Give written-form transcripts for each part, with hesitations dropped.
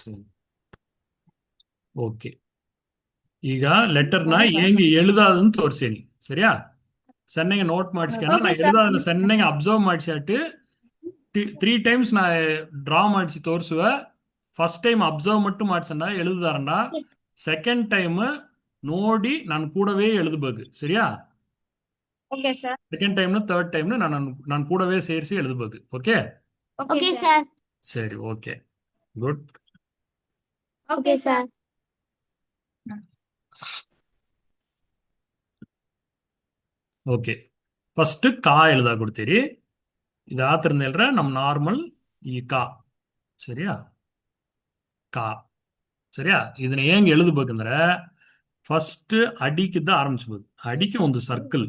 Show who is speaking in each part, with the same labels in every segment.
Speaker 1: ಸರಿ. ಓಕೆ. ಈಗ ಲೆಟರ್ನ ಹೆಂಗೆ எழுதாதுன்னு ತೋರಿಸೇನಿ ಸರಿಯಾ. ಸಣ್ಣಗೆ ನೋಟ್ ಮಾಡಿಸ್ಕೊಣ. ನಾ
Speaker 2: Okay, sir.
Speaker 1: எழுதாದನ್ನ ಸಣ್ಣಗೆ ಅಬ್ಸರ್ವ್ ಮಾಡಿಸಾட்டு 3 ಟೈಮ್ಸ್ ನಾ ಡ್ರಾ ಮಾಡಿಸಿ ತೋರಿಸುವೆ. ಫಸ್ಟ್ ಟೈಮ್ ಅಬ್ಸರ್ವ್ மட்டும் ಮಾಡಿಸಣ್ಣ எழுதுதாரಣ್ಣ. ಸೆಕೆಂಡ್ ಟೈಮ್ ನೋಡಿ ನಾನು ಕೂಡವೇ எழுதுಬೇಕು ಸರಿಯಾ.
Speaker 2: Okay, sir.
Speaker 1: ಸೆಕೆಂಡ್ ಟೈಮ್ನ ಥರ್ಡ್ ಟೈಮ್ನ ನಾನು ಕೂಡವೇ ಸೇರಿಸಿ எழுதுಬೇಕು. ಓಕೆ.
Speaker 2: Okay, sir.
Speaker 1: ಸರಿ, okay, good.
Speaker 2: Okay, sir.
Speaker 1: Okay. First ಕಾ எழுதಾ ಕೊಡ್ತೀರಿ. ಇದು ಆತರನೆಲ್ರ ನಮ್ಮ ನಾರ್ಮಲ್ ಈ ಕಾ ಸರಿಯಾ. ಕಾ ಸರಿಯಾ. ಇದನ್ನ ಹೆಂಗ್ எழுதுಬೇಕಂದ್ರೆ ಫಸ್ಟ್ ಅಡಿಕಿದ್ದ ಆರಂಭಿಸ್ಬೇಕು. ಅಡಿಕೆ ಒಂದು ಸರ್ಕಲ್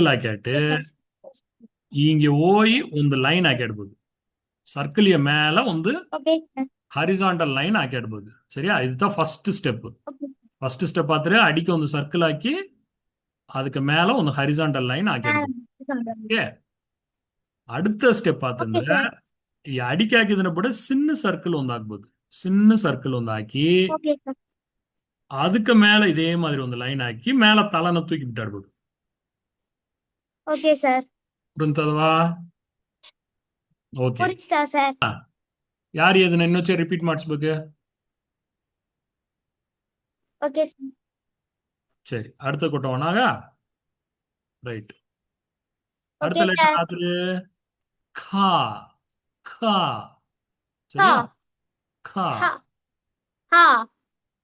Speaker 1: ಹಾಕ್ಯಾட்டு
Speaker 2: Okay, sir.
Speaker 1: இங்க ஓய் ಒಂದು ಲೈನ್ ಹಾಕ್ಯಾಡ್ಬೋದು. ಸರ್ಕಲ್ಯ மேல ಒಂದು
Speaker 2: Okay, sir.
Speaker 1: ஹரிசாண்டல் லைன் ಹಾಕ್ಯಾಡ್ಬೋದು ಸರಿಯಾ. இதுதான் first step.
Speaker 2: Okay.
Speaker 1: First step ಆದ್ರೆ ಅಡಿಕೆ ಒಂದು ಸರ್ಕಲ್ ಹಾಕಿ ಅದಕ್ಕೆ மேல ಒಂದು ஹரிசாண்டல் லைன் ಹಾಕ್ಯಾಡ್ಬೋದು. ಓಕೆ. அடுத்த ಸ್ಟೆಪ್
Speaker 2: Okay,
Speaker 1: ಆತಂದ್ರೆ
Speaker 2: sir.
Speaker 1: ಈ ಅಡಿಕೆ ಹಾಕಿದನ್ನ ಬಿಡ ಸಿನ್ನ ಸರ್ಕಲ್ ಒಂದು ಹಾಕ್ಬೇಕು. ಸಿನ್ನ ಸರ್ಕಲ್ ಒಂದು ಹಾಕಿ
Speaker 2: Okay, sir.
Speaker 1: அதுக்கு மேல இதே மாதிரி ಒಂದು ಲೈನ್ ಹಾಕಿ மேல ತಲನ ತೂಕಿ ಬಿಟ್ಟಾಡ್ಬೇಕು.
Speaker 2: Okay, sir.
Speaker 1: புரிந்ததவா? ಓಕೆ.
Speaker 2: Purista, sir.
Speaker 1: ಯಾರು ಇದನ್ನ ಇನ್ನೊಂಚೆ ರಿಪೀಟ್ ಮಾಡಿಸ್ಬೇಕು?
Speaker 2: Okay, sir.
Speaker 1: சரி, அடுத்த கொட்டவனாக ரைட். அடுத்த
Speaker 2: Okay,
Speaker 1: லெட்டர்
Speaker 2: sir.
Speaker 1: ஆத்துரு கா. கா சரியா.
Speaker 2: Ha.
Speaker 1: கா.
Speaker 2: Ha. Ha.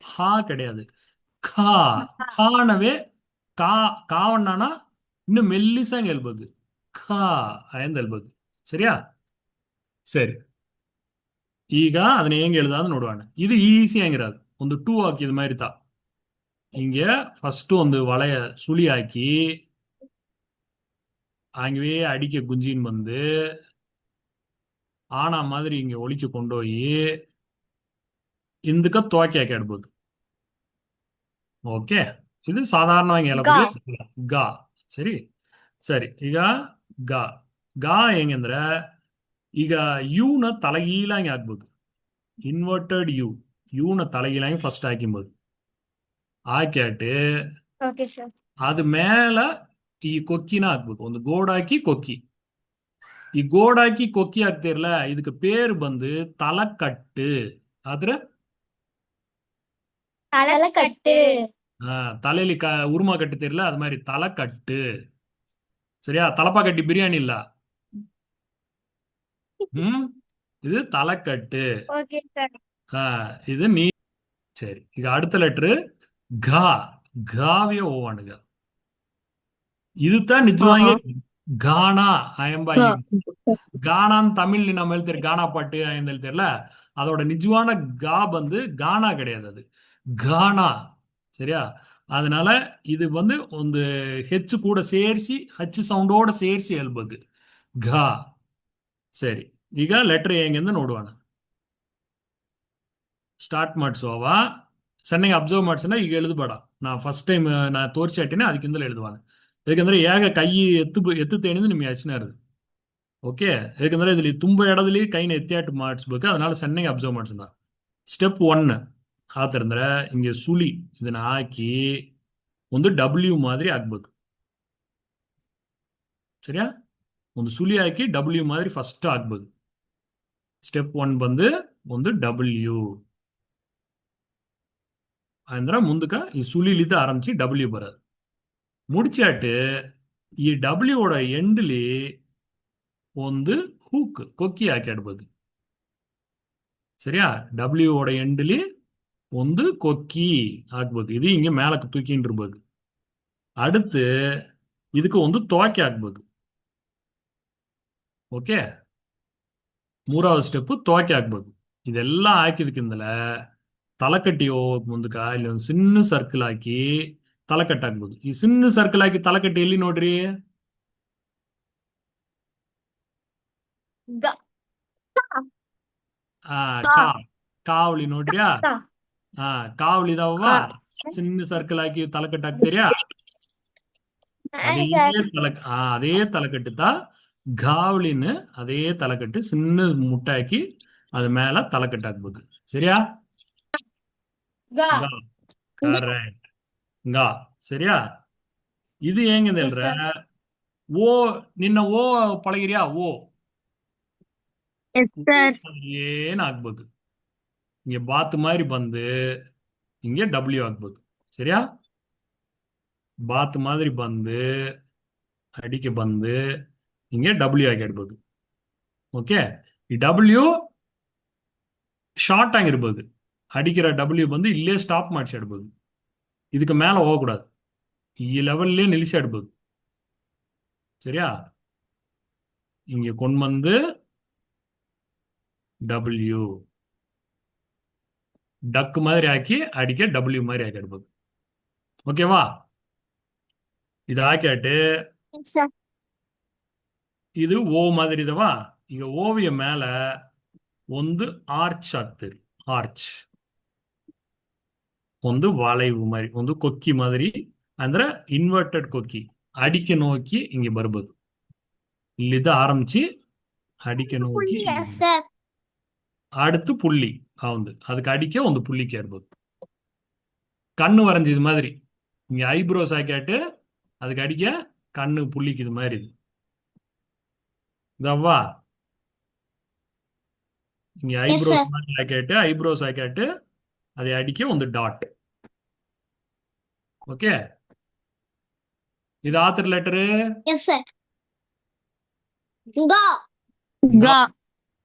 Speaker 1: ஹா கிடையாது. கா. கானவே கா. ಕಾವಣ್ಣನ ಇನ್ನು ಮೆಲ್ಲಿಸಂಗ್ ಹೇಳ್ಬೇಕು. ಖಾ ಎಂದು ಹೇಳ್ಬೇಕು ಸರಿಯಾ. ಸರಿ, ಈಗ ಅದನ್ನ ಹೆಂಗ್ எழுதாது ನೋಡೋಣ. ಇದು ಈಸಿ ಆಗಿರೋದು. ಒಂದು 2 ಹಾಕಿದ மாதிரி தான். இங்க ஃபர்ஸ்ட் ಒಂದು வளைய சுழி ஆக்கி அங்கவே அடிக்க குஞ்சின்னு வந்து ஆனா மாதிரி இங்க ஒலிக்க கொண்டு போய் ಇಂದಕ ತೋಕೆ ಹಾಕ್ಯಾಡ್ಬೋದು. ಓಕೆ. ಇದು ಸಾಧಾರಣವಾಗಿ ಹೇಳಬಹುದು ಗಾ. ಸರಿ ಸರಿ. ಈಗ ಗಾ. ಗಾ ಹೆಂಗಂದ್ರೆ ಈಗ ಯುನ ತಲಗೀಲಾಗಿ ಹಾಕ್ಬೇಕು. ಇನ್ವರ್ಟೆಡ್ ಯುನ ತಲಗೀಲಾಗಿ ಫಸ್ಟ್ ಹಾಕಿಬೋದು. ಹಾಕ್ಯಾட்டு
Speaker 2: Okay, sir.
Speaker 1: ಅದು மேல ಈ ಕೊಕ್ಕಿನ ಹಾಕ್ಬೇಕು. ಒಂದು ಗೋಡಾಕಿ ಕೊಕ್ಕಿ. ಈ ಗೋಡಾಕಿ ಕೊಕ್ಕಿ ಹಾಕ್ತಿರ್ಲ, ಇದಕ್ಕೆ ಪೇರು ಬಂದು ತಲಕಟ್ಟು. ಆದ್ರೆ
Speaker 2: தலைக்கட்டு.
Speaker 1: தலையில உருமா கட்டுத்திரல, அது மாதிரி தலைக்கட்டு சரியா. தலப்பா கட்டி பிரியாணி இல்ல. இது தலைக்கட்டு.
Speaker 2: Okay, sir.
Speaker 1: இது நீ. சரி, ಈಗ அடுத்த லெட்டர் கா. காவிய ஓவானுங்க. இதுதான் நிஜமாயே கானா அயம்பாயி. கானான்னு தமிழ் நம்ம எழுத்துரு கானா பாட்டு ஆயந்து எழுத்துருல, அதோட நிஜமான கா வந்து கானா கிடையாது, அது கானா சரியா. அதனால இது வந்து ಒಂದು ಹೆಚ್ ಕೂಡ ಸೇರಿಸಿ ಹಚ್ ಸೌಂಡೋಡ ಸೇರಿಸಿ ಹೇಳ್ಬೇಕು ಘಾ. ಸರಿ, ಈಗ ಲೆಟರ್ ಹೆಂಗೆಂದು ನೋಡುವಣ. ಸ್ಟಾರ್ಟ್ ಮಾಡಿಸುವ. ಸಣ್ಣಗೆ ಅಬ್ಸರ್ವ್ ಮಾಡಿಸೋಣ. ಈಗ எழுதுಬೇಡ. ನಾ ಫಸ್ಟ್ ಟೈಮ್ ನಾ ತೋರಿಸಿ ಹಾಕಿನಿ, ಅದಕ್ಕಿಂತಲೇ எழுதுவாನ. ಯಾಕಂದ್ರೆ ಯಾಗ ಕೈ ಎತ್ತುತ್ತೇನಿಂದ ನಿಮ್ಗೆ ಯೋಚನೆ ಇರೋದು. ಓಕೆ. ಯಾಕಂದ್ರೆ ಇದ್ರಲ್ಲಿ ತುಂಬಾ ಎಡದಲ್ಲಿ ಕೈನ ಎತ್ತಿಯಾட்டு ಮಾಡಿಸ್ಬೇಕು. அதனால ಸಣ್ಣಗೆ ಅಬ್ಸರ್ವ್ ಮಾಡಿಸೋಣ. ಸ್ಟೆಪ್ 1 ಆತರಂದ್ರೆ ಹಿಂಗೆ ಸುಳಿ ಇದನ್ನ ಹಾಕಿ ಒಂದು ಡಬ್ಲ್ಯೂ ಮಾದರಿ ಆಗ್ಬೇಕು ಸರಿಯಾ. ಒಂದು ಸುಳಿ ಹಾಕಿ ಡಬ್ಲ್ಯೂ ಮಾದರಿ ಫಸ್ಟ್ ಆಗ್ಬೇಕು. ಸ್ಟೆಪ್ 1 ಬಂದು ಒಂದು ಡಬ್ಲ್ಯೂ ಅಂದ್ರೆ ಮುಂದಕ್ಕೆ ಈ ಸುಳಿಲಿದ್ದು ಆರಂಭಿಸಿ ಡಬ್ಲ್ಯೂ ಬರೋದು. முடிச்சாட்டு ಈ ಡಬ್ಲ್ಯೂட ಎಂಡ್ಲಿ ಒಂದು ಹೂಕ್ ಕೊಕ್ಕಿ ಹಾಕಿಡ್ಬೋದು சரியா. டபிள்யூட ಎಂಡ್ಲಿ ಒಂದು ಕೊಕ್ಕಿ ಹಾಕ್ಬೇಕು. ಇದು ಹಿಂಗೆ மேலಕ್ಕೆ ತೂಕಿಂಡಿರ್ಬೇಕು. அடுத்து ಇದಕ್ಕೆ ಒಂದು ತೋಕೆ ಹಾಕ್ಬೇಕು. ಓಕೆ. ಮೂರவது ಸ್ಟೆಪ್ ತೋಕೆ ಹಾಕ್ಬೇಕು. ಇದೆಲ್ಲ ಹಾಕಿದಕ್ಕಿಂದಲ ತಲಕಟ್ಟಿ ಹೋಗೋಕ್ ಮುಂದಕ ಇಲ್ಲಿ ಒಂದು ಸಿನ್ನ ಸರ್ಕಲ್ ಹಾಕಿ ತಲಕಟ್ಟಿ ಹಾಕ್ಬೇಕು. ಈ ಸಿನ್ನ ಸರ್ಕಲ್ ಹಾಕಿ ತಲಕಟ್ಟಿ ಎಲ್ಲಿ ನೋಡ್ರಿ? ಕಾವಳಿ ನೋಡ್ರಿಯಾ. ಕಾವಳಿ ಇದಾವ. ಸಿನ್ನ ಸರ್ಕಲ್ ಹಾಕಿ ತಲಕಟ್ಟಿ ಹಾಕ್ತೀರಿಯಾ. அதே தலைக்கட்டு தான் காவலின்னு. அதே தலைக்கட்டு சின்ன முட்டாக்கி அது மேல தலைக்கட்டு ಹಾಕ್ಬೇಕು சரியா
Speaker 2: Ga.
Speaker 1: ಗಾ ಕರೆಕ್ಟ್ ಗಾ சரியா ಇದು ಹೆಂಗಿದೆ
Speaker 2: Yes,
Speaker 1: ಅಂದ್ರೆ
Speaker 2: sir.
Speaker 1: ಓ ನಿನ್ನ ಓ ಪಳಗಿರಿಯಾ ಓ
Speaker 2: Yes, sir.
Speaker 1: ಏನ್ ಆಗ್ಬೇಕು இங்க பாத்து மாதிரி ಬಂದು இங்க டபிள்யூ ಆಗ್ಬೇಕು சரியா பாத்து மாதிரி ಬಂದು ಅಡಿಕೆ ಬಂದು ಹಿಂಗೆ ಡಬ್ಲ್ಯೂ ಆಗಿ ಇಡ್ಬೇಕು ಓಕೆ ಈ ಡಬ್ಲ್ಯೂ ಶಾರ್ಟ್ ಆಗಿರ್ಬೋದು ಅಡಿಕಿರೋ ಡಬ್ಲ್ಯೂ ಬಂದು ಇಲ್ಲೇ ಸ್ಟಾಪ್ ಮಾಡಿಸಿ ಇಡ್ಬೋದು ಇದಕ್ಕೆ ಮೇಲೆ ಹೋಗக்கூடாது ಈ ಲೆವೆಲ್ಲೇ ನಿಲ್ಲಿಸಿ ಇಡ್ಬೇಕು சரியா இங்க கொண்டு வந்து ಡಬ್ಲ್ಯೂ ಡಕ್ மாதிரி ಹಾಕಿ ಅಡಿಕೆ ಡಬ್ಲ್ಯೂ மாதிரி ಹಾಕಿ ಇಡ್ಬೇಕು ಓಕೆವಾ ಇದು ಹಾಕಿಟ್ಟು
Speaker 2: Yes, sir.
Speaker 1: ಇದು ಓ மாதிரி ಇದವಾ ಈಗ ಓವಿಯ ಮೇಲೆ ಒಂದು ಆರ್ಚ್ ಆಗ್ತದೆ ಆರ್ಚ್ ಒಂದು ವಾಲೈವು மாதிரி ಒಂದು ಕೊಕ್ಕಿ மாதிரி ಅಂದ್ರೆ ಇನ್ವರ್ಟೆಡ್ ಕೊಕ್ಕಿ ಅಡಿಕೆ ನೋಕಿ ಹಿಂಗೆ ಬರ್ಬೋದು ಇಲ್ಲಿದ್ದ ಆರಂಭಿಸಿ ಅಡಿಕೆ ನೋಕಿ
Speaker 2: Yes, sir.
Speaker 1: அடுத்து புள்ளி வந்து அதுக்கு அடிக்க ಒಂದು புள்ளிக்கு ஏற்பது கண்ணு வரைஞ்சது மாதிரி இங்க ஐப்ரோஸ் ஆக்கியாட்டு அதுக்கு அடிக்க கண்ணு புள்ளிக்கு இது மாதிரி இது இதவா இங்க
Speaker 2: Yes,
Speaker 1: ஐப்ரோஸ்
Speaker 2: sir.
Speaker 1: மாதிரி ஆக்கியாட்டு ஐப்ரோஸ் ஆக்கியாட்டு அதை அடிக்க ಒಂದು ಡಾಟ್ ಓಕೆ ಇದು ಆತರ letter
Speaker 2: Yes, sir. Ga. Ga.